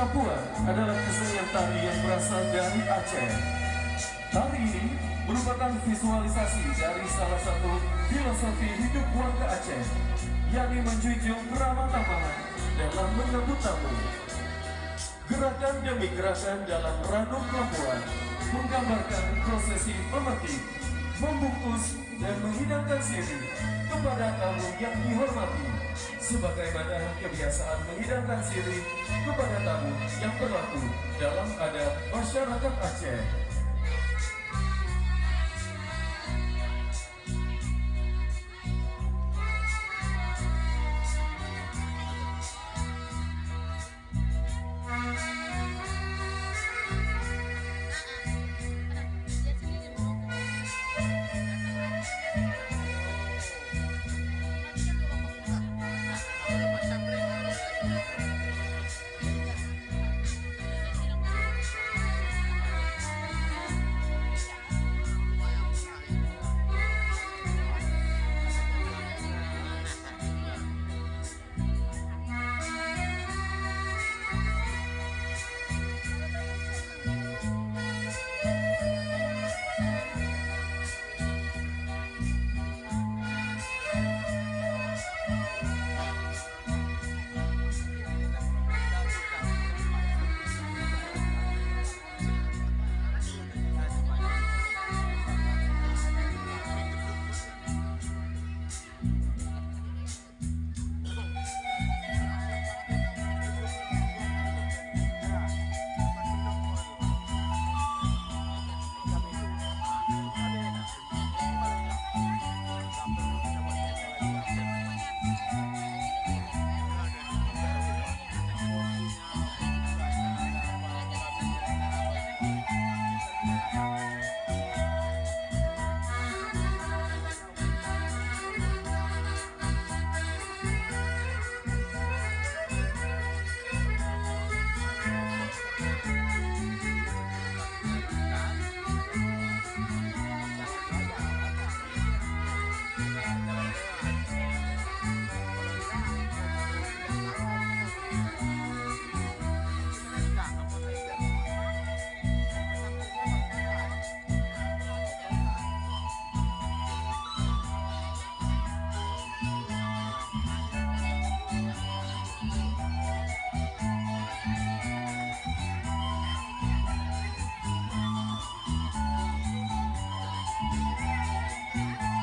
Lampuan adalah kesenian tari yang berasal dari Aceh. Tari ini merupakan visualisasi dari salah satu filosofi hidup warga Aceh, yakni menjunjung ramah tamahan dalam menyambut tamu. Gerakan demi gerakan dalam Ranum Lampuan menggambarkan prosesi memetik, membungkus, dan menghidangkan sirih kepada tamu yang dihormati, sebagaimana kebiasaan menghidangkan sirih kepada tamu yang berlaku dalam adat masyarakat Aceh.